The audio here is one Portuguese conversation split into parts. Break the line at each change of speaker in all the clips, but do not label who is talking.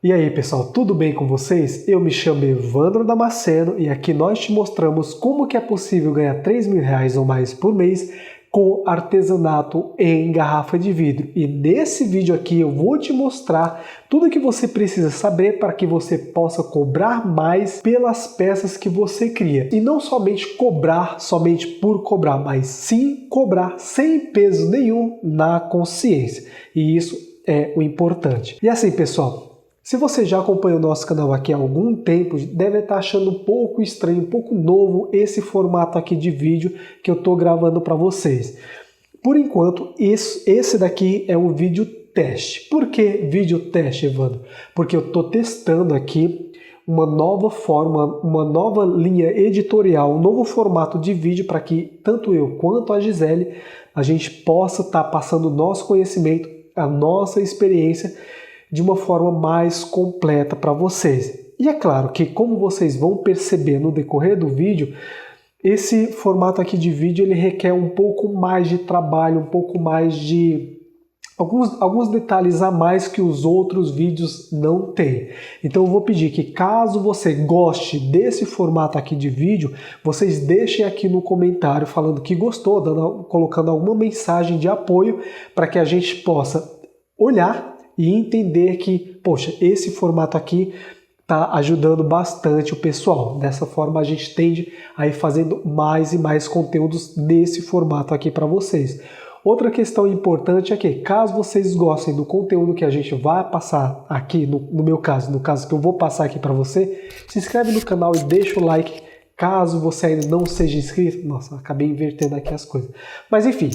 E aí pessoal, tudo bem com vocês? Eu me chamo Evandro Damasceno e aqui nós te mostramos como que é possível ganhar R$ 3.000 ou mais por mês com artesanato em garrafa de vidro. E nesse vídeo aqui eu vou te mostrar tudo o que você precisa saber para que você possa cobrar mais pelas peças que você cria. E não somente cobrar somente por cobrar, mas sim cobrar sem peso nenhum na consciência. E isso é o importante. E assim pessoal, se você já acompanha o nosso canal aqui há algum tempo, deve estar achando um pouco estranho, um pouco novo esse formato aqui de vídeo que eu estou gravando para vocês. Por enquanto, esse daqui é um vídeo teste. Por que vídeo teste, Evandro? Porque eu estou testando aqui uma nova forma, uma nova linha editorial, um novo formato de vídeo para que tanto eu quanto a Gisele, a gente possa estar passando o nosso conhecimento, a nossa experiência de uma forma mais completa para vocês. E é claro que, como vocês vão perceber no decorrer do vídeo, esse formato aqui de vídeo ele requer um pouco mais de trabalho, um pouco mais de alguns detalhes a mais que os outros vídeos não têm. Então eu vou pedir que, caso você goste desse formato aqui de vídeo, vocês deixem aqui no comentário falando que gostou, colocando alguma mensagem de apoio para que a gente possa olhar e entender que, poxa, esse formato aqui está ajudando bastante o pessoal. Dessa forma a gente tende a ir fazendo mais e mais conteúdos nesse formato aqui para vocês. Outra questão importante é que, caso vocês gostem do conteúdo que a gente vai passar aqui, no meu caso, no caso que eu vou passar aqui para você, se inscreve no canal e deixa o like. Caso você ainda não seja inscrito, nossa, acabei invertendo aqui as coisas. Mas enfim,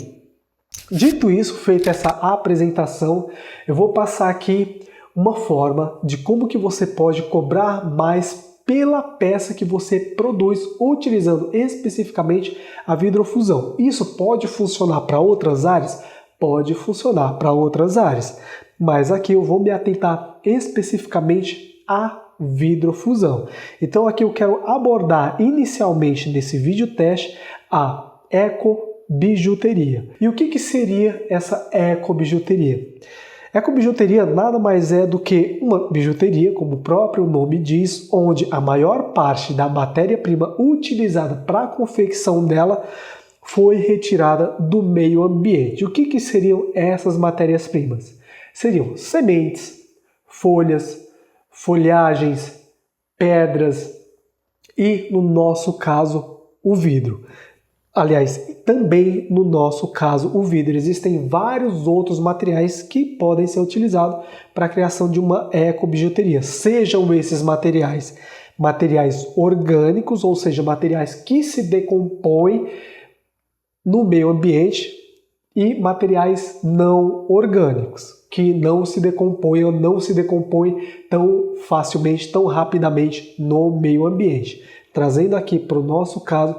dito isso, feita essa apresentação, eu vou passar aqui uma forma de como que você pode cobrar mais pela peça que você produz, utilizando especificamente a vidrofusão. Isso pode funcionar para outras áreas? Pode funcionar para outras áreas, mas aqui eu vou me atentar especificamente à vidrofusão. Então aqui eu quero abordar inicialmente nesse vídeo teste a ecobijuteria. E o que seria essa ecobijuteria? Ecobijuteria nada mais é do que uma bijuteria, como o próprio nome diz, onde a maior parte da matéria-prima utilizada para a confecção dela foi retirada do meio ambiente. O que seriam essas matérias-primas? Seriam sementes, folhas, folhagens, pedras e, no nosso caso, o vidro. Aliás, também no nosso caso, o vidro. Existem vários outros materiais que podem ser utilizados para a criação de uma ecobijuteria. Sejam esses materiais orgânicos, ou seja, materiais que se decompõem no meio ambiente, e materiais não orgânicos, que não se decompõem ou não se decompõem tão facilmente, tão rapidamente no meio ambiente. Trazendo aqui para o nosso caso,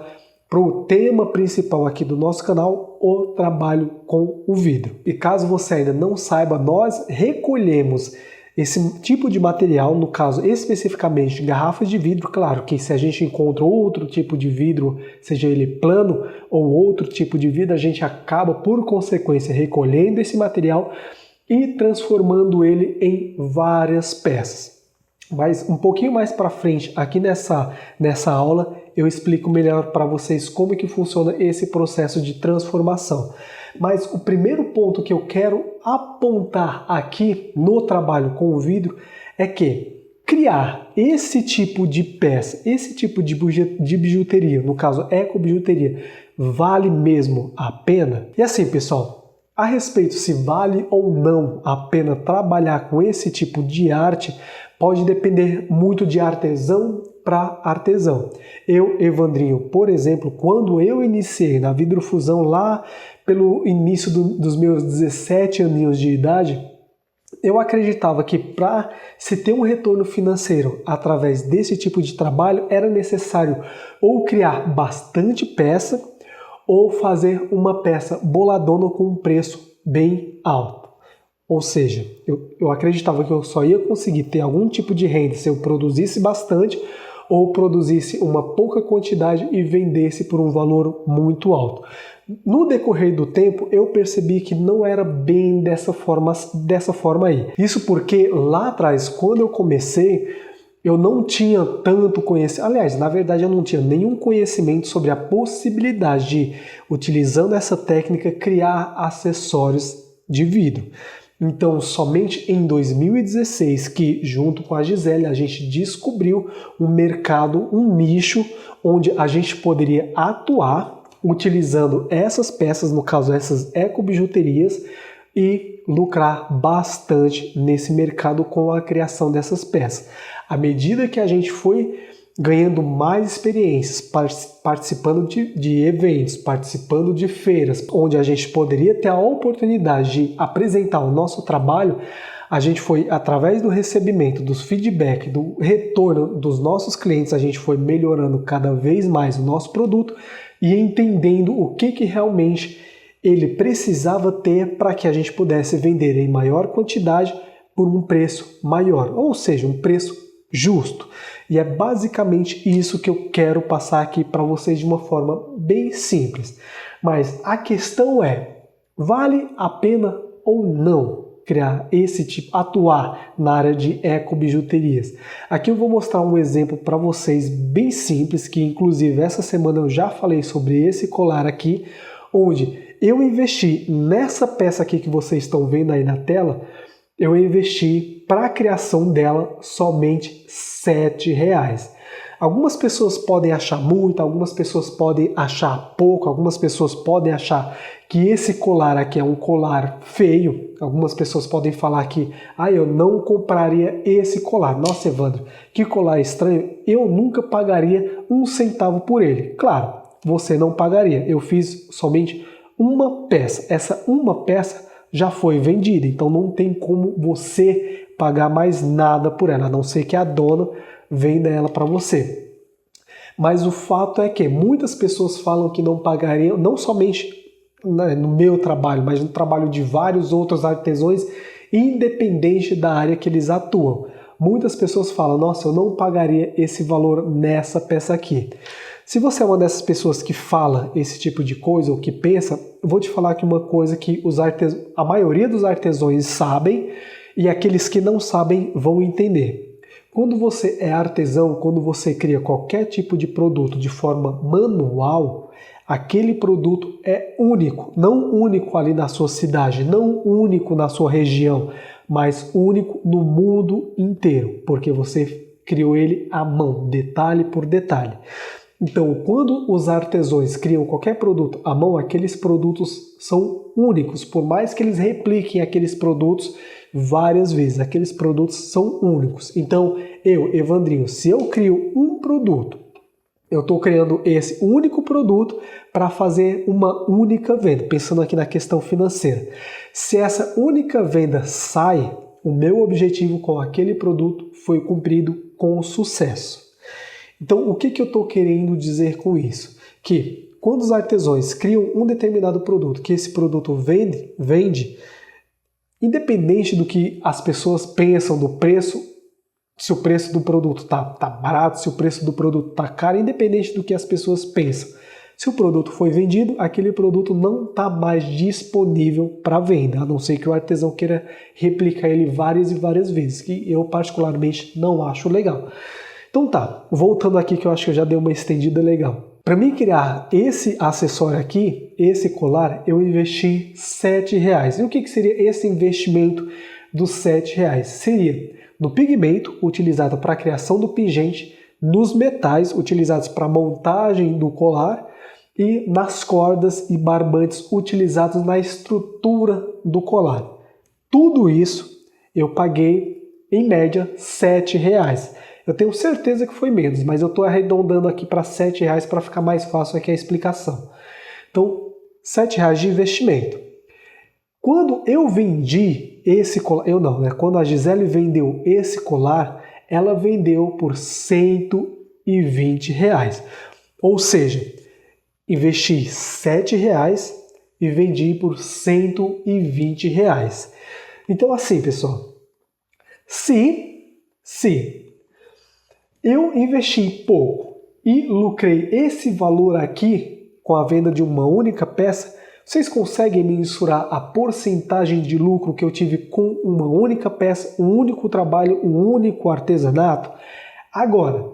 para o tema principal aqui do nosso canal, o trabalho com o vidro. E caso você ainda não saiba, nós recolhemos esse tipo de material, no caso especificamente garrafas de vidro. Claro que se a gente encontra outro tipo de vidro, seja ele plano ou outro tipo de vidro, a gente acaba por consequência recolhendo esse material e transformando ele em várias peças. Mas um pouquinho mais para frente, aqui nessa aula, eu explico melhor para vocês como que funciona esse processo de transformação. Mas o primeiro ponto que eu quero apontar aqui no trabalho com o vidro é que criar esse tipo de peça, esse tipo de bijuteria, no caso ecobijuteria, vale mesmo a pena? E assim, pessoal, a respeito se vale ou não a pena trabalhar com esse tipo de arte, pode depender muito de artesão para artesão. Eu, Evandrinho, por exemplo, quando eu iniciei na vidrofusão lá pelo início dos meus 17 aninhos de idade, eu acreditava que para se ter um retorno financeiro através desse tipo de trabalho era necessário ou criar bastante peça ou fazer uma peça boladona com um preço bem alto. Ou seja, eu acreditava que eu só ia conseguir ter algum tipo de renda se eu produzisse bastante ou produzisse uma pouca quantidade e vendesse por um valor muito alto. No decorrer do tempo, eu percebi que não era bem dessa forma aí. Isso porque lá atrás, quando eu comecei, eu não tinha tanto conhecimento, aliás, na verdade eu não tinha nenhum conhecimento sobre a possibilidade de, utilizando essa técnica, criar acessórios de vidro. Então, somente em 2016 que, junto com a Gisele, a gente descobriu um mercado, um nicho, onde a gente poderia atuar utilizando essas peças, no caso essas ecobijuterias, e lucrar bastante nesse mercado com a criação dessas peças. À medida que a gente foi ganhando mais experiências, participando de eventos, participando de feiras, onde a gente poderia ter a oportunidade de apresentar o nosso trabalho, a gente foi, através do recebimento, dos feedback, do retorno dos nossos clientes, a gente foi melhorando cada vez mais o nosso produto e entendendo o que realmente ele precisava ter para que a gente pudesse vender em maior quantidade por um preço maior, ou seja, um preço justo. E é basicamente isso que eu quero passar aqui para vocês de uma forma bem simples. Mas a questão é, vale a pena ou não criar esse tipo, atuar na área de ecobijuterias? Aqui eu vou mostrar um exemplo para vocês bem simples, que inclusive essa semana eu já falei sobre esse colar aqui, onde eu investi nessa peça aqui que vocês estão vendo aí na tela, eu investi para a criação dela somente R$ 7. Algumas pessoas podem achar muito, algumas pessoas podem achar pouco, algumas pessoas podem achar que esse colar aqui é um colar feio, algumas pessoas podem falar que eu não compraria esse colar. Nossa, Evandro, que colar estranho, eu nunca pagaria um centavo por ele. Claro, você não pagaria, eu fiz somente uma peça, essa uma peça já foi vendida, então não tem como você pagar mais nada por ela, a não ser que a dona venda ela para você. Mas o fato é que muitas pessoas falam que não pagariam, não somente no meu trabalho, mas no trabalho de vários outros artesãos, independente da área que eles atuam. Muitas pessoas falam, nossa, eu não pagaria esse valor nessa peça aqui. Se você é uma dessas pessoas que fala esse tipo de coisa ou que pensa, eu vou te falar aqui uma coisa que a maioria dos artesãos sabem e aqueles que não sabem vão entender. Quando você é artesão, quando você cria qualquer tipo de produto de forma manual, aquele produto é único, não único ali na sua cidade, não único na sua região, mas único no mundo inteiro, porque você criou ele à mão, detalhe por detalhe. Então, quando os artesãos criam qualquer produto à mão, aqueles produtos são únicos, por mais que eles repliquem aqueles produtos várias vezes, aqueles produtos são únicos. Então, Evandrinho, se eu crio um produto, eu estou criando esse único produto para fazer uma única venda, pensando aqui na questão financeira. Se essa única venda sai, o meu objetivo com aquele produto foi cumprido com sucesso. Então, o que eu estou querendo dizer com isso? Que quando os artesãos criam um determinado produto, que esse produto vende, independente do que as pessoas pensam do preço, se o preço do produto tá barato, se o preço do produto tá caro, independente do que as pessoas pensam. Se o produto foi vendido, aquele produto não está mais disponível para venda, a não ser que o artesão queira replicar ele várias e várias vezes, que eu particularmente não acho legal. Então tá, voltando aqui que eu acho que eu já dei uma estendida legal. Para mim criar esse acessório aqui, esse colar, eu investi R$ 7. E o que seria esse investimento dos R$ 7? Seria no pigmento utilizado para a criação do pingente, nos metais utilizados para a montagem do colar e nas cordas e barbantes utilizados na estrutura do colar. Tudo isso eu paguei em média R$ 7. Eu tenho certeza que foi menos, mas eu estou arredondando aqui para R$ 7 para ficar mais fácil aqui a explicação. Então, R$ 7 de investimento. Quando eu vendi esse colar, quando a Gisele vendeu esse colar, ela vendeu por R$ 120. Ou seja, investi R$ 7 e vendi por R$ 120. Então assim, pessoal, se Eu investi pouco e lucrei esse valor aqui com a venda de uma única peça. Vocês conseguem mensurar a porcentagem de lucro que eu tive com uma única peça, um único trabalho, um único artesanato? Agora,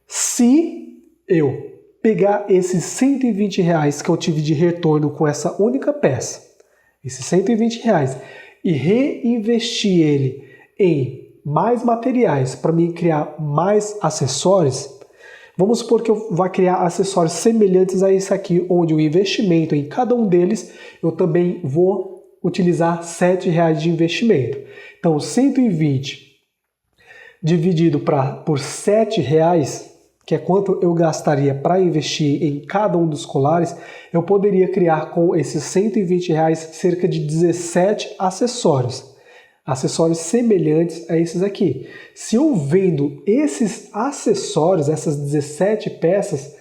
se eu pegar esses R$ 120 que eu tive de retorno com essa única peça, esses R$ 120, e reinvestir ele em mais materiais para mim criar mais acessórios, vamos supor que eu vá criar acessórios semelhantes a esse aqui, onde o investimento em cada um deles, eu também vou utilizar R$ 7 de investimento. Então, 120 dividido por R$ 7, que é quanto eu gastaria para investir em cada um dos colares, eu poderia criar com esses R$ 120 cerca de 17 acessórios. Acessórios semelhantes a esses aqui. Se eu vendo esses acessórios, essas 17 peças,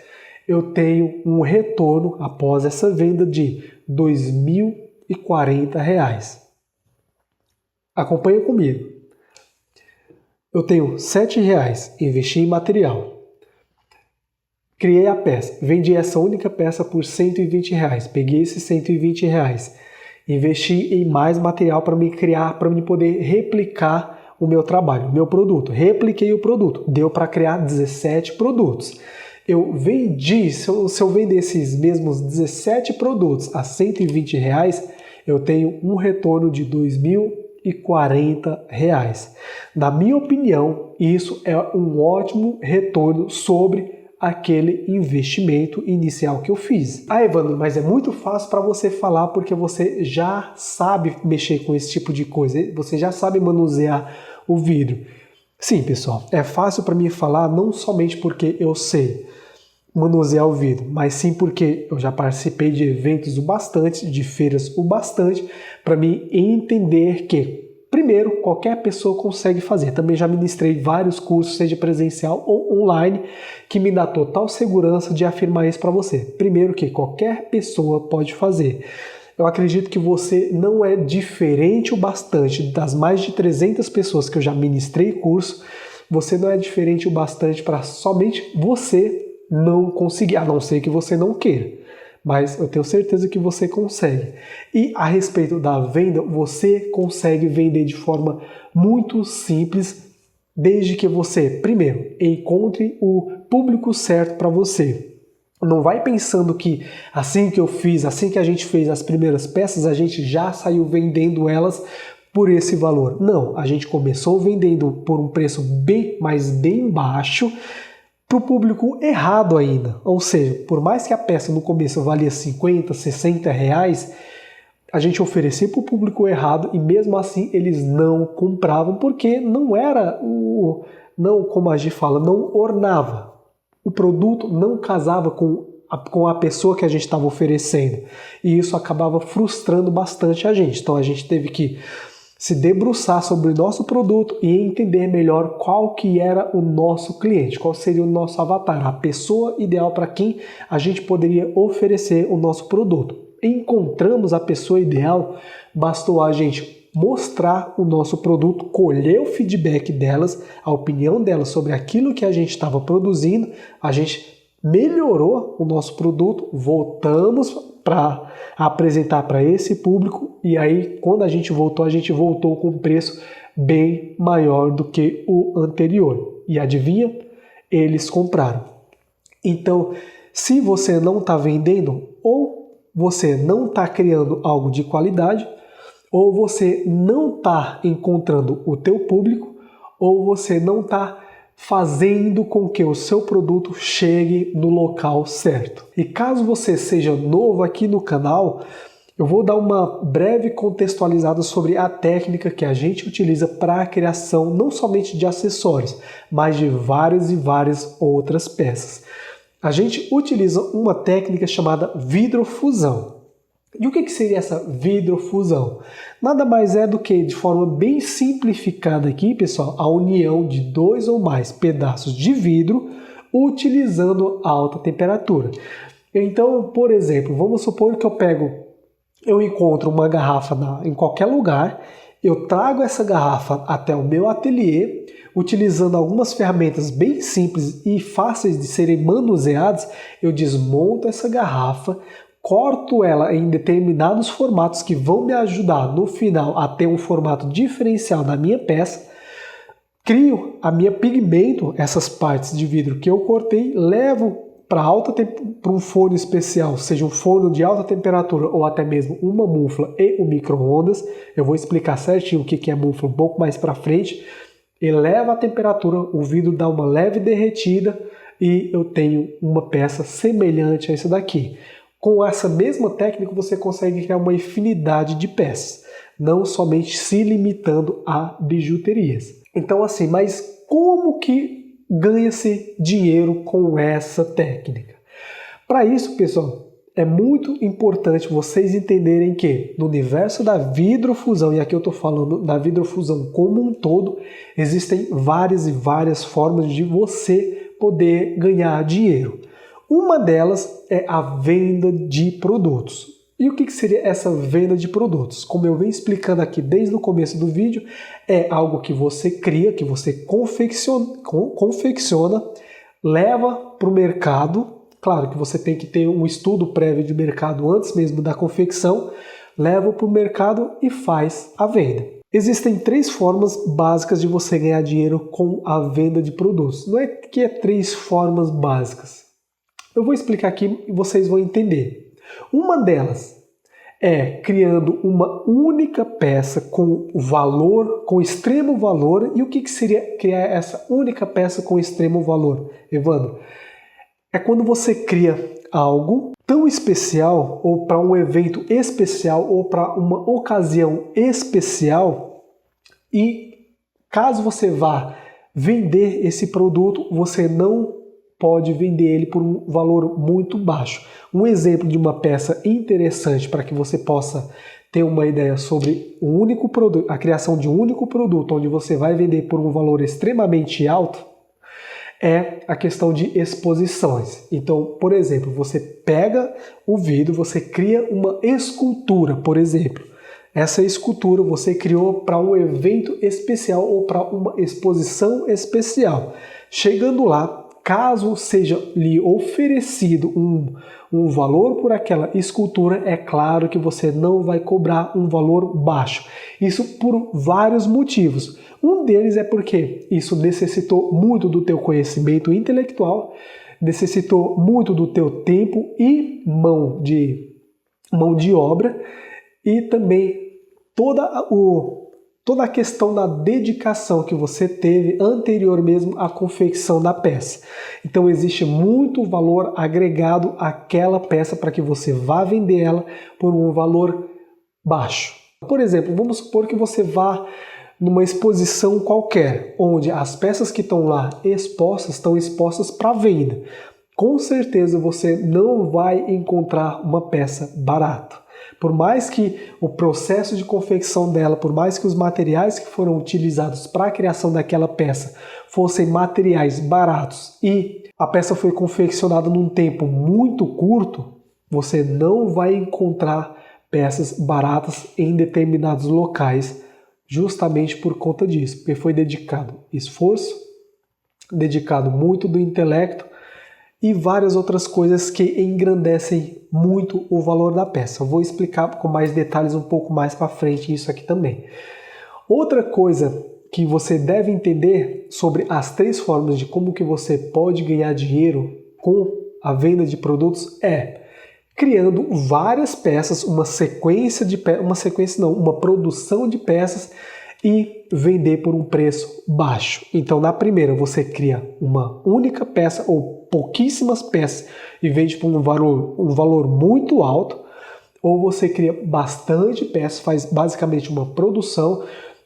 eu tenho um retorno após essa venda de R$ 2.040. Acompanhe comigo. Eu tenho R$ 7, investi em material. Criei a peça, vendi essa única peça por R$ 120. Peguei esses R$ 120. Investi em mais material para me criar, para me poder replicar o meu trabalho, o meu produto. Repliquei o produto, deu para criar 17 produtos. Eu vendi, se eu vender esses mesmos 17 produtos a R$ 120, eu tenho um retorno de R$ 2.040. Na minha opinião, isso é um ótimo retorno sobre aquele investimento inicial que eu fiz. Ah, Evandro, mas é muito fácil para você falar porque você já sabe mexer com esse tipo de coisa, você já sabe manusear o vidro. Sim, pessoal, é fácil para mim falar não somente porque eu sei manusear o vidro, mas sim porque eu já participei de eventos o bastante, de feiras o bastante, para mim entender que primeiro, qualquer pessoa consegue fazer. Também já ministrei vários cursos, seja presencial ou online, que me dá total segurança de afirmar isso para você. Primeiro que qualquer pessoa pode fazer. Eu acredito que você não é diferente o bastante das mais de 300 pessoas que eu já ministrei curso, você não é diferente o bastante para somente você não conseguir, a não ser que você não queira. Mas eu tenho certeza que você consegue. E a respeito da venda, você consegue vender de forma muito simples, desde que você, primeiro, encontre o público certo para você. Não vai pensando que assim que eu fiz, assim que a gente fez as primeiras peças, a gente já saiu vendendo elas por esse valor. Não, a gente começou vendendo por um preço bem baixo, para o público errado ainda. Ou seja, por mais que a peça no começo valia 50, 60 reais, a gente oferecia para o público errado e mesmo assim eles não compravam porque não era não, como a gente fala, não ornava. O produto não casava com a pessoa que a gente estava oferecendo. E isso acabava frustrando bastante a gente. Então a gente teve que se debruçar sobre o nosso produto e entender melhor qual que era o nosso cliente, qual seria o nosso avatar, a pessoa ideal para quem a gente poderia oferecer o nosso produto. Encontramos a pessoa ideal, bastou a gente mostrar o nosso produto, colher o feedback delas, a opinião delas sobre aquilo que a gente estava produzindo, a gente melhorou o nosso produto, voltamos para apresentar para esse público e aí quando a gente voltou com um preço bem maior do que o anterior. E adivinha? Eles compraram. Então, se você não está vendendo, ou você não está criando algo de qualidade, ou você não está encontrando o teu público, ou você não está fazendo com que o seu produto chegue no local certo. E caso você seja novo aqui no canal, eu vou dar uma breve contextualizada sobre a técnica que a gente utiliza para a criação não somente de acessórios, mas de várias e várias outras peças. A gente utiliza uma técnica chamada vidrofusão. E o que seria essa vidrofusão? Nada mais é do que, de forma bem simplificada aqui, pessoal, a união de 2 ou mais pedaços de vidro utilizando alta temperatura. Então, por exemplo, vamos supor que eu encontro uma garrafa em qualquer lugar, eu trago essa garrafa até o meu ateliê, utilizando algumas ferramentas bem simples e fáceis de serem manuseadas, eu desmonto essa garrafa, corto ela em determinados formatos que vão me ajudar no final a ter um formato diferencial na minha peça, crio a minha pigmento, essas partes de vidro que eu cortei, levo para um forno especial, seja um forno de alta temperatura ou até mesmo uma mufla e um micro-ondas. Eu vou explicar certinho o que é mufla um pouco mais para frente. Eleva a temperatura, o vidro dá uma leve derretida e eu tenho uma peça semelhante a essa daqui. Com essa mesma técnica você consegue criar uma infinidade de peças, não somente se limitando a bijuterias. Então assim, mas como que ganha-se dinheiro com essa técnica? Para isso, pessoal, é muito importante vocês entenderem que no universo da vidrofusão, e aqui eu estou falando da vidrofusão como um todo, existem várias e várias formas de você poder ganhar dinheiro. Uma delas é a venda de produtos. E o que seria essa venda de produtos? Como eu venho explicando aqui desde o começo do vídeo, é algo que você cria, que você confecciona, leva para o mercado. Claro que você tem que ter um estudo prévio de mercado antes mesmo da confecção, leva para o mercado e faz a venda. Existem 3 formas básicas de você ganhar dinheiro com a venda de produtos. Não é que é 3 formas básicas. Eu vou explicar aqui e vocês vão entender. Uma delas é criando uma única peça com valor, com extremo valor. E o que seria criar essa única peça com extremo valor, Evandro? É quando você cria algo tão especial, ou para um evento especial, ou para uma ocasião especial, e caso você vá vender esse produto, você não pode vender ele por um valor muito baixo. Um exemplo de uma peça interessante para que você possa ter uma ideia sobre um único produto, a criação de um único produto onde você vai vender por um valor extremamente alto, é a questão de exposições. Então, por exemplo, você pega o vidro, você cria uma escultura, por exemplo. Essa escultura você criou para um evento especial ou para uma exposição especial. Chegando lá, caso seja lhe oferecido um valor por aquela escultura, é claro que você não vai cobrar um valor baixo. Isso por vários motivos. Um deles é porque isso necessitou muito do teu conhecimento intelectual, necessitou muito do teu tempo e mão de obra, e também toda a questão da dedicação que você teve anterior mesmo à confecção da peça. Então existe muito valor agregado àquela peça para que você vá vender ela por um valor baixo. Por exemplo, vamos supor que você vá numa exposição qualquer, onde as peças que estão lá estão expostas para venda. Com certeza você não vai encontrar uma peça barata. Por mais que o processo de confecção dela, por mais que os materiais que foram utilizados para a criação daquela peça fossem materiais baratos e a peça foi confeccionada num tempo muito curto, você não vai encontrar peças baratas em determinados locais, justamente por conta disso, porque foi dedicado esforço, dedicado muito do intelecto e várias outras coisas que engrandecem muito o valor da peça. Eu vou explicar com mais detalhes um pouco mais para frente isso aqui também. Outra coisa que você deve entender sobre as 3 formas de como que você pode ganhar dinheiro com a venda de produtos é criando várias peças, uma produção de peças e vender por um preço baixo. Então, na primeira, você cria uma única peça ou pouquíssimas peças e vende por um valor muito alto, ou você cria bastante peças, faz basicamente uma produção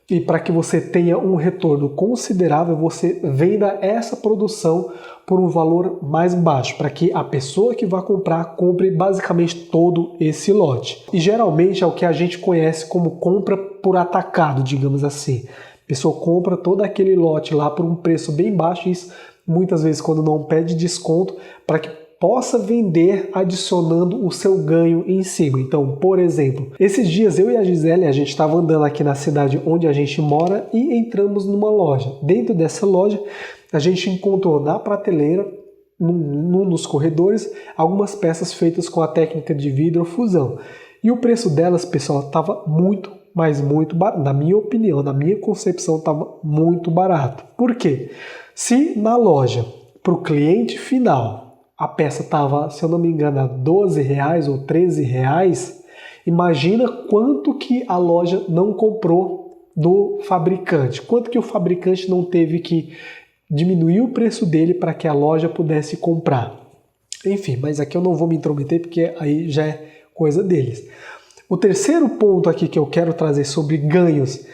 e para que você tenha um retorno considerável, você venda essa produção por um valor mais baixo, para que a pessoa que vai comprar compre basicamente todo esse lote. E geralmente é o que a gente conhece como compra por atacado, digamos assim. A pessoa compra todo aquele lote lá por um preço bem baixo, e isso muitas vezes quando não pede desconto, para que possa vender adicionando o seu ganho em cima. Então, por exemplo, esses dias eu e a Gisele, a gente estava andando aqui na cidade onde a gente mora e entramos numa loja. Dentro dessa loja, a gente encontrou na prateleira, num dos corredores, algumas peças feitas com a técnica de vidrofusão. E o preço delas, pessoal, estava muito, mas muito barato. Na minha opinião, na minha concepção, estava muito barato. Por quê? Se na loja, para o cliente final, a peça estava, se eu não me engano, a R$12 ou R$13, imagina quanto que a loja não comprou do fabricante. Quanto que o fabricante não teve que diminuir o preço dele para que a loja pudesse comprar. Enfim, mas aqui eu não vou me intrometer porque aí já é coisa deles. O terceiro ponto aqui que eu quero trazer sobre ganhos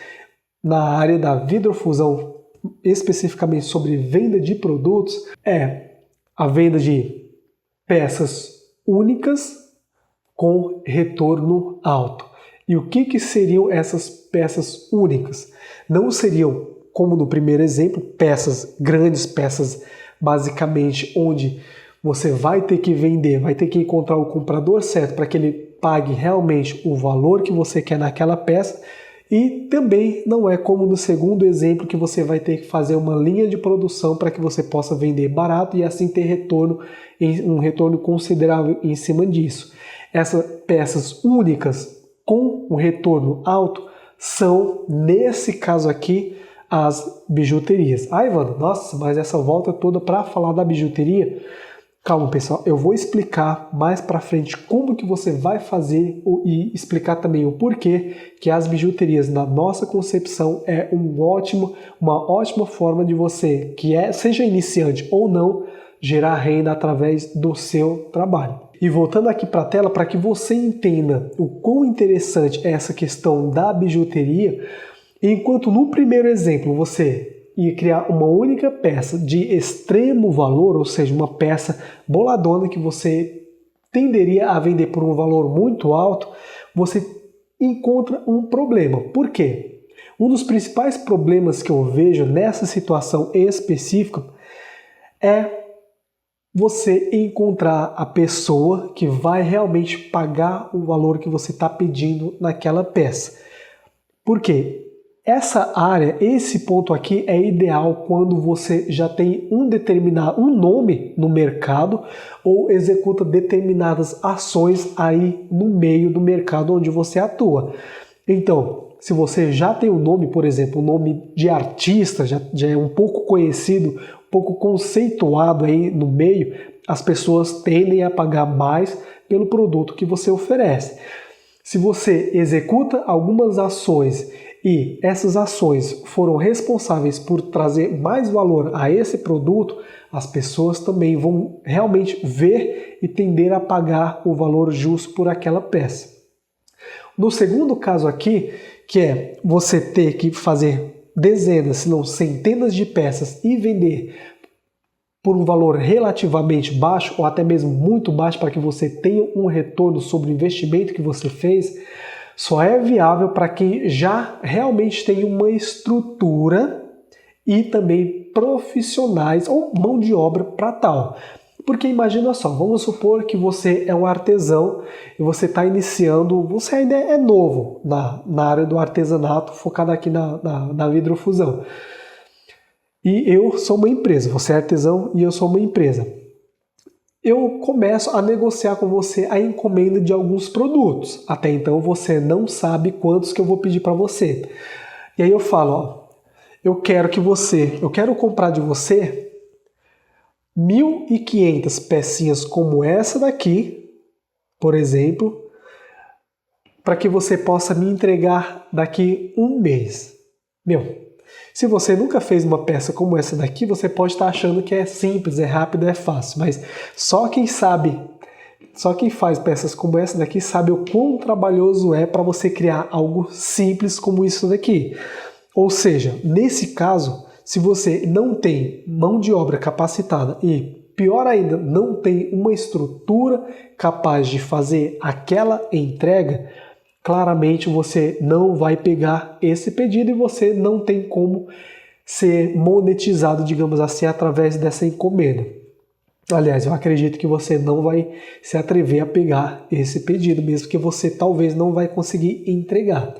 na área da vidrofusão, especificamente sobre venda de produtos, é a venda de peças únicas com retorno alto. E o que seriam essas peças únicas? Não seriam, como no primeiro exemplo, peças grandes, peças basicamente onde você vai ter que vender, vai ter que encontrar o comprador certo para que ele pague realmente o valor que você quer naquela peça. E também não é como no segundo exemplo que você vai ter que fazer uma linha de produção para que você possa vender barato e assim ter retorno, um retorno considerável em cima disso. Essas peças únicas com um retorno alto são, nesse caso aqui, as bijuterias. Ah, Evandro, nossa, mas essa volta toda para falar da bijuteria? Calma, pessoal, eu vou explicar mais para frente como que você vai fazer e explicar também o porquê que as bijuterias, na nossa concepção, é uma ótima forma de você, seja iniciante ou não, gerar renda através do seu trabalho. E voltando aqui para a tela, para que você entenda o quão interessante é essa questão da bijuteria, enquanto no primeiro exemplo você ia criar uma única peça de extremo valor, ou seja, uma peça boladona que você tenderia a vender por um valor muito alto, você encontra um problema. Por quê? Um dos principais problemas que eu vejo nessa situação específica é você encontrar a pessoa que vai realmente pagar o valor que você está pedindo naquela peça. Por quê? Essa área, esse ponto aqui é ideal quando você já tem um nome no mercado ou executa determinadas ações aí no meio do mercado onde você atua. Então, se você já tem um nome, por exemplo, um nome de artista, já é um pouco conhecido, um pouco conceituado aí no meio, as pessoas tendem a pagar mais pelo produto que você oferece. Se você executa algumas ações e essas ações foram responsáveis por trazer mais valor a esse produto, as pessoas também vão realmente ver e tender a pagar o valor justo por aquela peça. No segundo caso aqui, que é você ter que fazer dezenas, se não centenas de peças e vender por um valor relativamente baixo ou até mesmo muito baixo para que você tenha um retorno sobre o investimento que você fez, só é viável para quem já realmente tem uma estrutura e também profissionais ou mão de obra para tal. Porque imagina só, vamos supor que você é um artesão e você está iniciando, você ainda é novo na área do artesanato, focado aqui na vidrofusão. E eu sou uma empresa, você é artesão e eu sou uma empresa. Eu começo a negociar com você a encomenda de alguns produtos. Até então você não sabe quantos que eu vou pedir para você. E aí eu falo, ó, eu quero comprar de você 1.500 pecinhas como essa daqui, por exemplo, para que você possa me entregar daqui um mês. Se você nunca fez uma peça como essa daqui, você pode estar achando que é simples, é rápido, é fácil, mas só quem faz peças como essa daqui sabe o quão trabalhoso é para você criar algo simples como isso daqui. Ou seja, nesse caso, se você não tem mão de obra capacitada e, pior ainda, não tem uma estrutura capaz de fazer aquela entrega, claramente você não vai pegar esse pedido e você não tem como ser monetizado, digamos assim, através dessa encomenda. Aliás, eu acredito que você não vai se atrever a pegar esse pedido, mesmo que você talvez não vai conseguir entregar.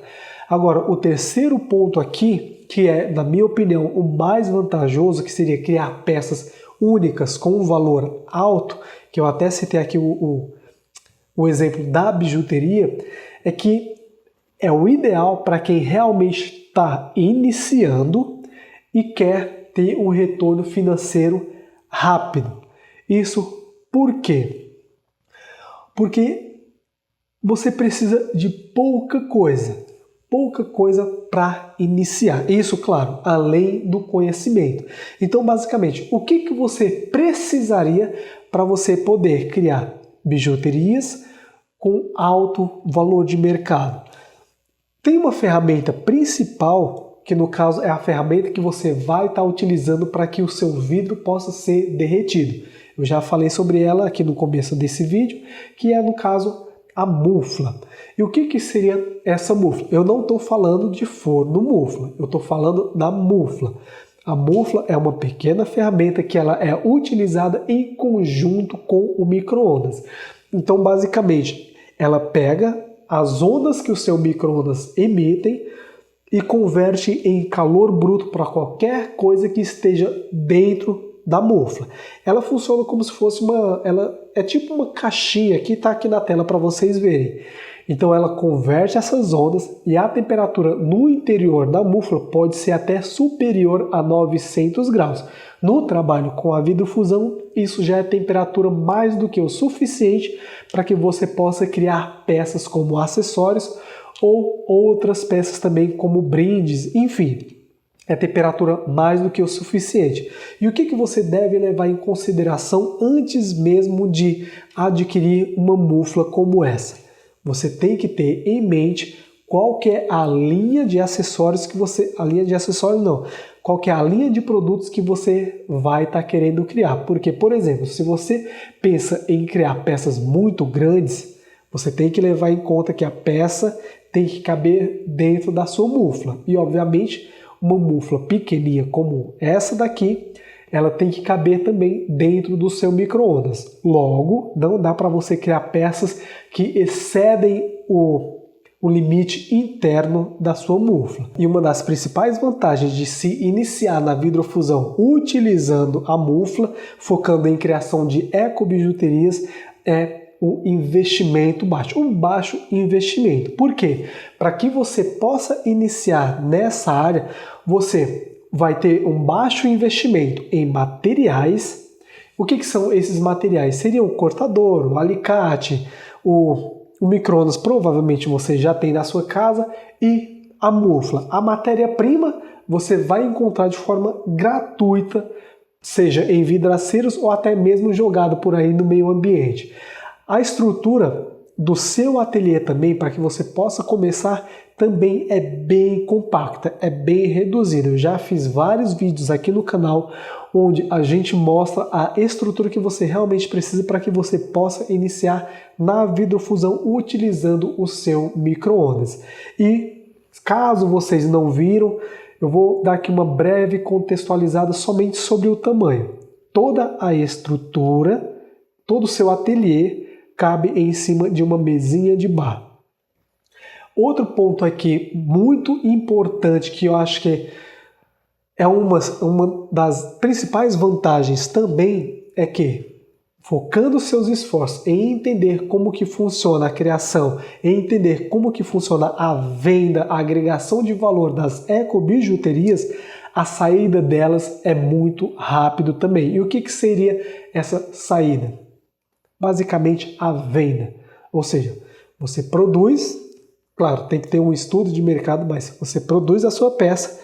Agora, o terceiro ponto aqui, que é, na minha opinião, o mais vantajoso, que seria criar peças únicas com um valor alto, que eu até citei aqui o exemplo da bijuteria, é que é o ideal para quem realmente está iniciando e quer ter um retorno financeiro rápido. Isso por quê? Porque você precisa de pouca coisa para iniciar. Isso, claro, além do conhecimento. Então, basicamente, o que você precisaria para você poder criar bijuterias com alto valor de mercado? Tem uma ferramenta principal, que no caso é a ferramenta que você vai estar utilizando para que o seu vidro possa ser derretido. Eu já falei sobre ela aqui no começo desse vídeo, que é, no caso, a mufla. E o que seria essa mufla? Eu não estou falando de forno mufla, eu estou falando da mufla. A mufla é uma pequena ferramenta que ela é utilizada em conjunto com o micro-ondas. Então, basicamente, ela pega as ondas que o seu micro-ondas emitem e converte em calor bruto para qualquer coisa que esteja dentro da mufla. Ela funciona como se fosse ela é tipo uma caixinha que está aqui na tela para vocês verem. Então ela converte essas ondas e a temperatura no interior da mufla pode ser até superior a 900 graus. No trabalho com a vidrofusão, isso já é temperatura mais do que o suficiente para que você possa criar peças como acessórios ou outras peças também como brindes, enfim. É temperatura mais do que o suficiente. E o que você deve levar em consideração antes mesmo de adquirir uma mufla como essa? Você tem que ter em mente qual que é a linha de acessórios que você... A linha de acessórios não. Qual que é a linha de produtos que você vai estar querendo criar. Porque, por exemplo, se você pensa em criar peças muito grandes, você tem que levar em conta que a peça tem que caber dentro da sua mufla. E, obviamente, uma mufla pequenininha como essa daqui, ela tem que caber também dentro do seu micro-ondas. Logo, não dá para você criar peças que excedem o limite interno da sua mufla. E uma das principais vantagens de se iniciar na vidrofusão utilizando a mufla, focando em criação de ecobijuterias, é o investimento baixo, um baixo investimento. Por quê? Para que você possa iniciar nessa área, você vai ter um baixo investimento em materiais. O que são esses materiais? Seria o cortador, o alicate, o micro-ondas provavelmente você já tem na sua casa e a mufla. A matéria-prima você vai encontrar de forma gratuita, seja em vidraceiros ou até mesmo jogado por aí no meio ambiente. A estrutura do seu ateliê também, para que você possa começar, também é bem compacta, é bem reduzida. Eu já fiz vários vídeos aqui no canal onde a gente mostra a estrutura que você realmente precisa para que você possa iniciar na vidrofusão utilizando o seu micro-ondas. E caso vocês não viram, eu vou dar aqui uma breve contextualizada somente sobre o tamanho. Toda a estrutura, todo o seu ateliê cabe em cima de uma mesinha de bar. Outro ponto aqui muito importante que eu acho que é uma das principais vantagens também é que, focando seus esforços em entender como que funciona a criação, em entender como que funciona a venda, a agregação de valor das ecobijuterias, a saída delas é muito rápido também. E o que seria essa saída? Basicamente a venda. Ou seja, você produz, claro, tem que ter um estudo de mercado, mas você produz a sua peça,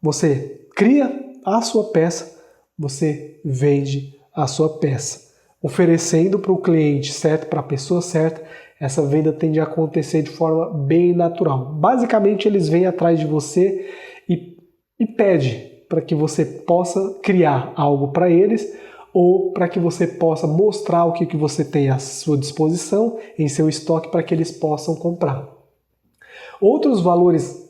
você cria a sua peça, você vende a sua peça. Oferecendo para o cliente certo, para a pessoa certa, essa venda tende a acontecer de forma bem natural. Basicamente, eles vêm atrás de você e pede para que você possa criar algo para eles ou para que você possa mostrar o que você tem à sua disposição em seu estoque para que eles possam comprar. Outros valores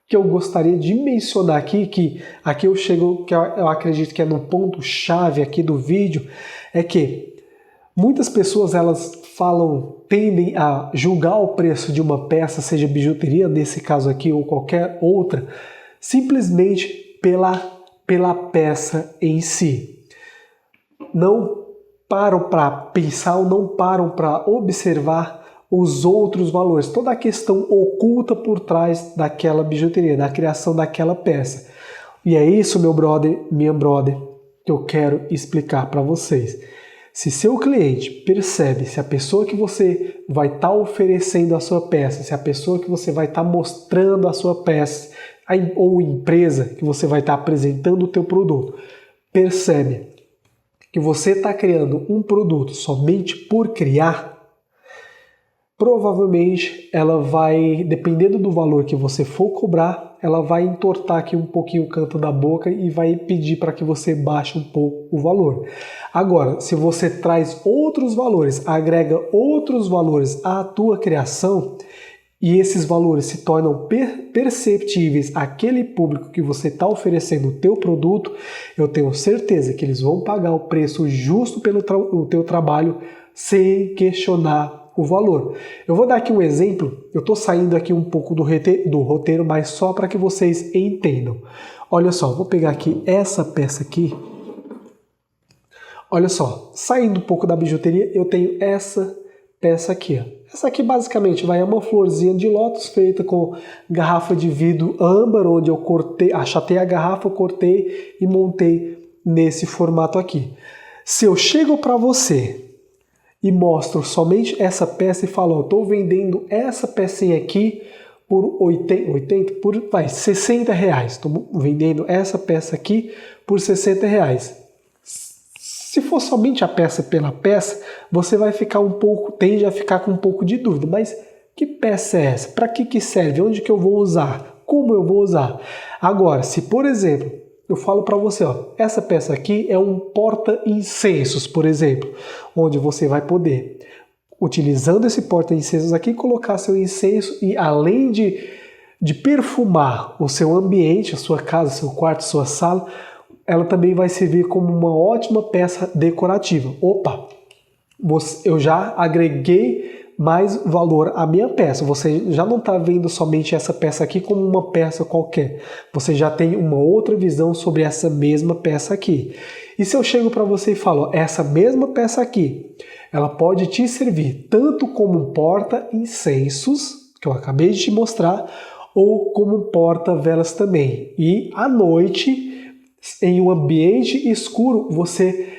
que eu gostaria de mencionar aqui, que aqui eu chego, que eu acredito que é no ponto-chave aqui do vídeo, é que muitas pessoas elas tendem a julgar o preço de uma peça, seja bijuteria, nesse caso aqui, ou qualquer outra, simplesmente pela peça em si. Não param para pensar ou não param para observar os outros valores, toda a questão oculta por trás daquela bijuteria, da criação daquela peça. E é isso, meu brother, minha brother, que eu quero explicar para vocês. Se seu cliente percebe, se a pessoa que você vai estar oferecendo a sua peça, se a pessoa que você vai estar mostrando a sua peça, ou empresa que você vai estar apresentando o teu produto, percebe que você está criando um produto somente por criar, provavelmente ela vai, dependendo do valor que você for cobrar, ela vai entortar aqui um pouquinho o canto da boca e vai pedir para que você baixe um pouco o valor. Agora, se você traz outros valores, agrega outros valores à tua criação e esses valores se tornam perceptíveis àquele público que você está oferecendo o teu produto, eu tenho certeza que eles vão pagar o preço justo pelo teu trabalho sem questionar o valor. Eu vou dar aqui um exemplo, eu estou saindo aqui um pouco do roteiro, mas só para que vocês entendam. Olha só, vou pegar aqui essa peça aqui. Olha só, saindo um pouco da bijuteria, eu tenho essa peça aqui. Essa aqui basicamente é uma florzinha de lótus feita com garrafa de vidro âmbar, onde eu achatei a garrafa, cortei e montei nesse formato aqui. Se eu chego para você e mostro somente essa peça e falo, estou vendendo essa pecinha aqui por 60 reais. Estou vendendo essa peça aqui por 60 reais. Se for somente a peça pela peça, você vai ficar tende a ficar com um pouco de dúvida. Mas que peça é essa? Para que serve? Onde que eu vou usar? Como eu vou usar? Agora, se por exemplo, eu falo para você, essa peça aqui é um porta-incensos, por exemplo, onde você vai poder, utilizando esse porta-incensos aqui, colocar seu incenso e além de perfumar o seu ambiente, a sua casa, seu quarto, sua sala, ela também vai servir como uma ótima peça decorativa. Opa, eu já agreguei mais valor à minha peça. Você já não está vendo somente essa peça aqui como uma peça qualquer. Você já tem uma outra visão sobre essa mesma peça aqui. E se eu chego para você e falo, essa mesma peça aqui, ela pode te servir tanto como um porta-incensos, que eu acabei de te mostrar, ou como um porta-velas também. E à noite, em um ambiente escuro, você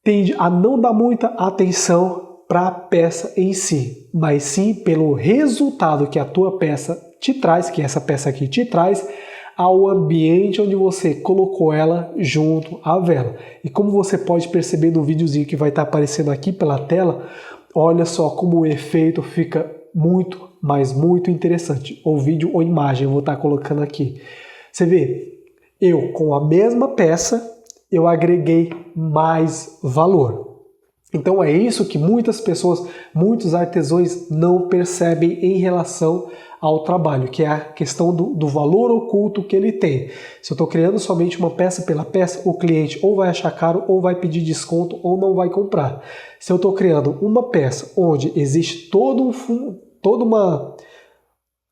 tende a não dar muita atenção para a peça em si, mas sim pelo resultado que a tua peça te traz, que essa peça aqui te traz, ao ambiente onde você colocou ela junto à vela. E como você pode perceber no videozinho que vai estar aparecendo aqui pela tela, olha só como o efeito fica muito, mas muito interessante. Ou vídeo ou imagem, eu vou estar colocando aqui. Você vê, eu com a mesma peça, eu agreguei mais valor. Então é isso que muitas pessoas, muitos artesãos não percebem em relação ao trabalho, que é a questão do valor oculto que ele tem. Se eu estou criando somente uma peça pela peça, o cliente ou vai achar caro, ou vai pedir desconto, ou não vai comprar. Se eu estou criando uma peça onde existe toda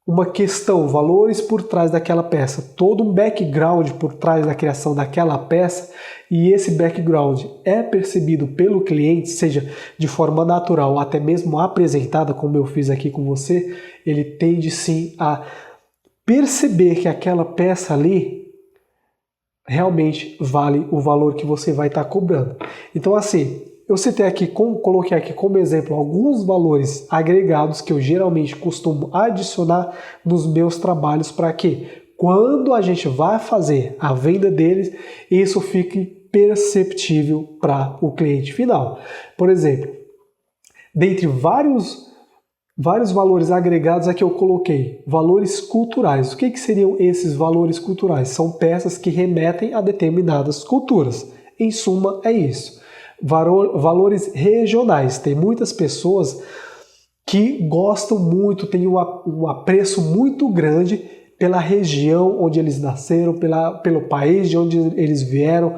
uma questão, valores por trás daquela peça, todo um background por trás da criação daquela peça, e esse background é percebido pelo cliente, seja de forma natural ou até mesmo apresentada, como eu fiz aqui com você, ele tende sim a perceber que aquela peça ali realmente vale o valor que você vai estar cobrando. Então assim, eu citei aqui, coloquei aqui como exemplo alguns valores agregados que eu geralmente costumo adicionar nos meus trabalhos para que quando a gente vai fazer a venda deles, isso fique perceptível para o cliente final. Por exemplo, dentre vários valores agregados aqui eu coloquei valores culturais. O que seriam esses valores culturais? São peças que remetem a determinadas culturas. Em suma, é isso. Valores regionais. Tem muitas pessoas que gostam muito, têm um apreço muito grande pela região onde eles nasceram, pelo país de onde eles vieram,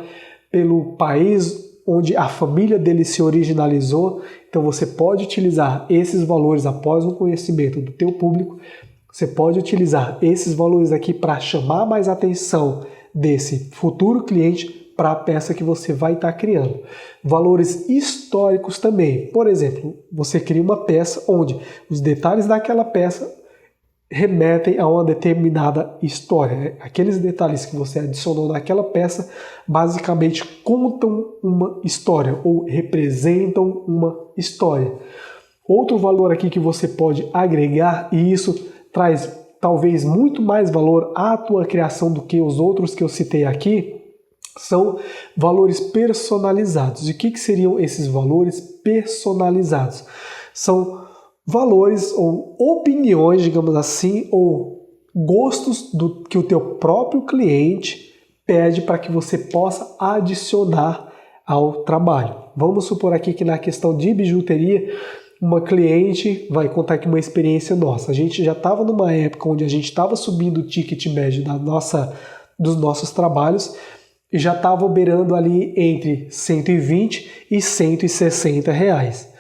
pelo país onde a família deles se originalizou. Então você pode utilizar esses valores após um conhecimento do teu público. Você pode utilizar esses valores aqui para chamar mais atenção desse futuro cliente para a peça que você vai estar criando. Valores históricos também. Por exemplo, você cria uma peça onde os detalhes daquela peça remetem a uma determinada história. Aqueles detalhes que você adicionou naquela peça basicamente contam uma história ou representam uma história. Outro valor aqui que você pode agregar, e isso traz talvez muito mais valor à tua criação do que os outros que eu citei aqui, são valores personalizados. E o que seriam esses valores personalizados? São valores ou opiniões, digamos assim, ou gostos que o teu próprio cliente pede para que você possa adicionar ao trabalho. Vamos supor aqui que na questão de bijuteria, uma cliente vai contar aqui uma experiência nossa. A gente já estava numa época onde a gente estava subindo o ticket médio dos nossos trabalhos e já estava beirando ali entre 120 e 160 reais.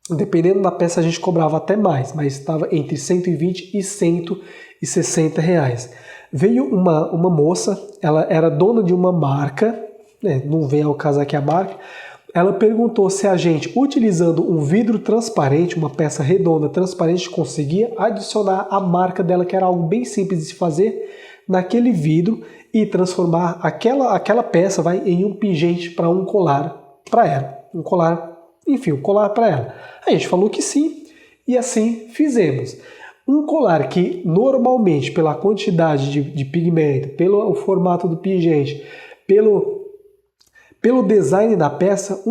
Dependendo da peça a gente cobrava até mais, mas estava entre 120 e 160 reais. Veio uma moça, ela era dona de uma marca, né, não vem ao caso aqui a marca. Ela perguntou se a gente, utilizando um vidro transparente, uma peça redonda transparente, conseguia adicionar a marca dela, que era algo bem simples de se fazer, naquele vidro e transformar aquela peça em um pingente para um colar para ela. Um colar para ela. A gente falou que sim e assim fizemos. Um colar que normalmente, pela quantidade de pigmento, pelo formato do pingente, pelo design da peça,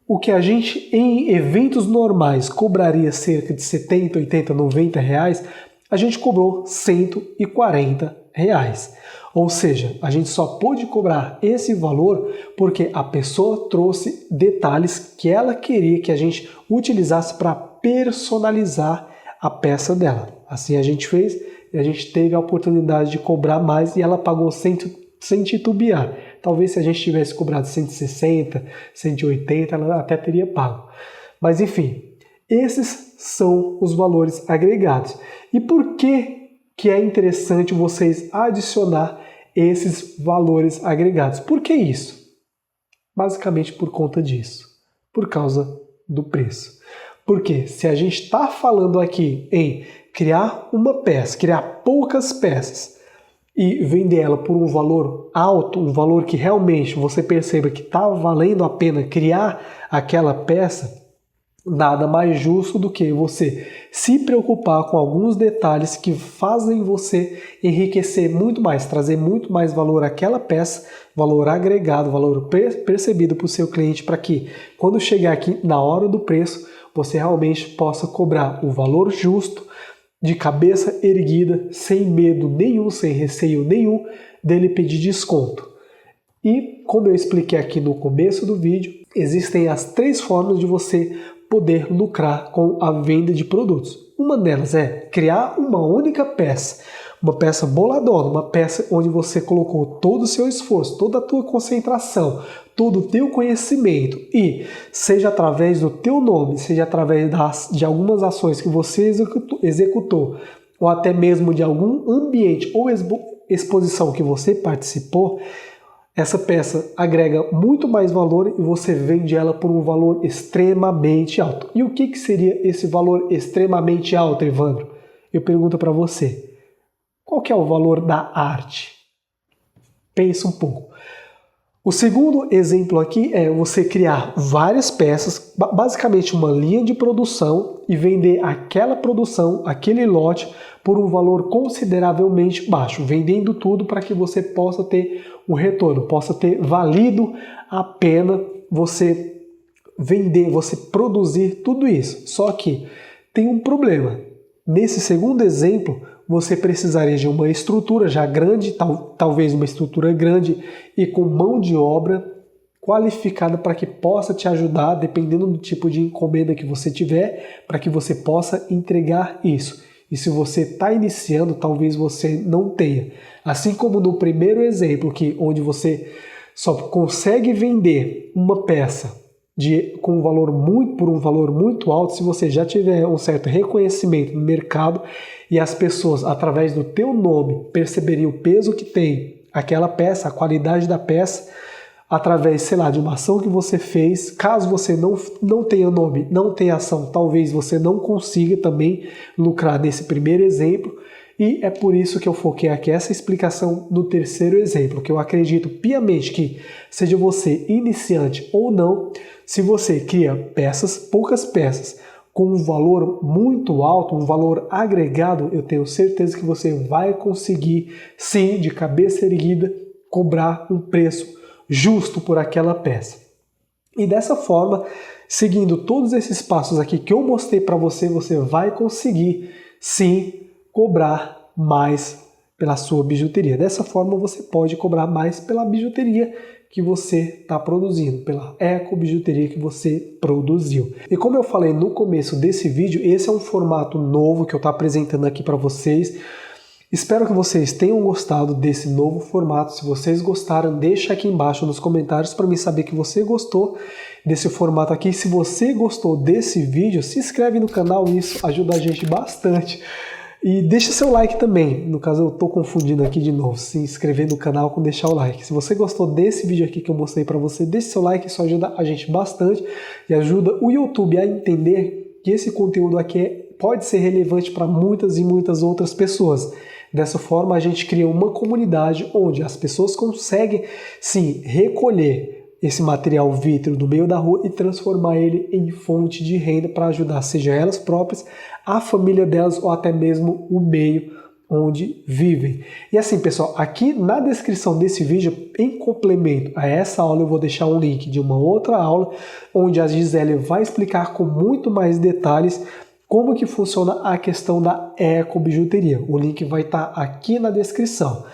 o que a gente em eventos normais cobraria cerca de 70, 80, 90 reais, a gente cobrou 140 reais. Ou seja, a gente só pôde cobrar esse valor porque a pessoa trouxe detalhes que ela queria que a gente utilizasse para personalizar a peça dela. Assim a gente fez e a gente teve a oportunidade de cobrar mais e ela pagou sem titubear. Talvez se a gente tivesse cobrado 160, 180, ela até teria pago. Mas enfim, esses são os valores agregados. E por que é interessante vocês adicionar esses valores agregados? Por que isso? Basicamente por conta disso. Por causa do preço. Porque se a gente está falando aqui em criar uma peça, criar poucas peças e vender ela por um valor alto, um valor que realmente você perceba que está valendo a pena criar aquela peça, nada mais justo do que você se preocupar com alguns detalhes que fazem você enriquecer muito mais, trazer muito mais valor àquela peça, valor agregado, valor percebido para o seu cliente, para que quando chegar aqui na hora do preço, você realmente possa cobrar o valor justo, de cabeça erguida, sem medo nenhum, sem receio nenhum dele pedir desconto. E como eu expliquei aqui no começo do vídeo, existem as 3 formas de você poder lucrar com a venda de produtos. Uma delas é criar uma única peça, uma peça boladona, uma peça onde você colocou todo o seu esforço, toda a tua concentração, todo o teu conhecimento e seja através do teu nome, seja através de algumas ações que você executou ou até mesmo de algum ambiente ou exposição que você participou, essa peça agrega muito mais valor e você vende ela por um valor extremamente alto. E o que seria esse valor extremamente alto, Evandro? Eu pergunto para você, qual que é o valor da arte? Pensa um pouco. O segundo exemplo aqui é você criar várias peças, basicamente uma linha de produção e vender aquela produção, aquele lote, por um valor consideravelmente baixo, vendendo tudo para que você possa ter um retorno, possa ter valido a pena você vender, você produzir tudo isso. Só que tem um problema. Nesse segundo exemplo, você precisaria de uma estrutura já grande, talvez uma estrutura grande e com mão de obra qualificada para que possa te ajudar, dependendo do tipo de encomenda que você tiver, para que você possa entregar isso. E se você está iniciando, talvez você não tenha. Assim como no primeiro exemplo, onde você só consegue vender uma peça por um valor muito alto, se você já tiver um certo reconhecimento no mercado e as pessoas, através do teu nome, perceberem o peso que tem aquela peça, a qualidade da peça, através, sei lá, de uma ação que você fez. Caso você não tenha nome, não tenha ação, talvez você não consiga também lucrar nesse primeiro exemplo. E é por isso que eu foquei aqui essa explicação no terceiro exemplo, que eu acredito piamente que, seja você iniciante ou não, se você cria peças, poucas peças, com um valor muito alto, um valor agregado, eu tenho certeza que você vai conseguir, sim, de cabeça erguida, cobrar um preço justo por aquela peça. E dessa forma, seguindo todos esses passos aqui que eu mostrei para você, você vai conseguir, sim, cobrar mais pela sua bijuteria. Dessa forma, você pode cobrar mais pela bijuteria que você está produzindo, pela ecobijuteria que você produziu. E como eu falei no começo desse vídeo, esse é um formato novo que eu estou apresentando aqui para vocês. Espero que vocês tenham gostado desse novo formato. Se vocês gostaram, deixa aqui embaixo nos comentários para mim saber que você gostou desse formato aqui. Se você gostou desse vídeo, se inscreve no canal, isso ajuda a gente bastante. E deixa seu like também, no caso eu estou confundindo aqui de novo, se inscrever no canal com deixar o like. Se você gostou desse vídeo aqui que eu mostrei para você, deixe seu like, isso ajuda a gente bastante e ajuda o YouTube a entender que esse conteúdo aqui pode ser relevante para muitas e muitas outras pessoas. Dessa forma a gente cria uma comunidade onde as pessoas conseguem sim recolher esse material vítreo do meio da rua e transformar ele em fonte de renda para ajudar, seja elas próprias, a família delas ou até mesmo o meio onde vivem. E assim, pessoal, aqui na descrição desse vídeo, em complemento a essa aula, eu vou deixar um link de uma outra aula, onde a Gisele vai explicar com muito mais detalhes como que funciona a questão da ecobijuteria. O link vai estar aqui na descrição.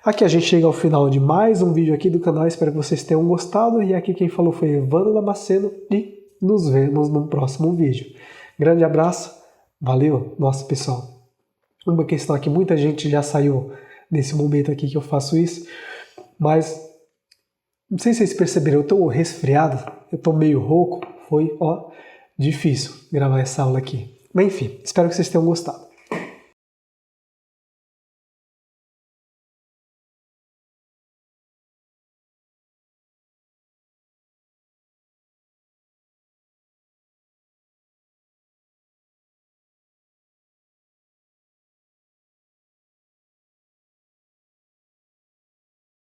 Aqui a gente chega ao final de mais um vídeo aqui do canal, espero que vocês tenham gostado. E aqui quem falou foi Evandro Damasceno e nos vemos no próximo vídeo. Grande abraço, valeu, nossa pessoal. Uma questão aqui, muita gente já saiu nesse momento aqui que eu faço isso, mas não sei se vocês perceberam, eu estou resfriado, eu estou meio rouco, foi difícil gravar essa aula aqui. Mas enfim, espero que vocês tenham gostado.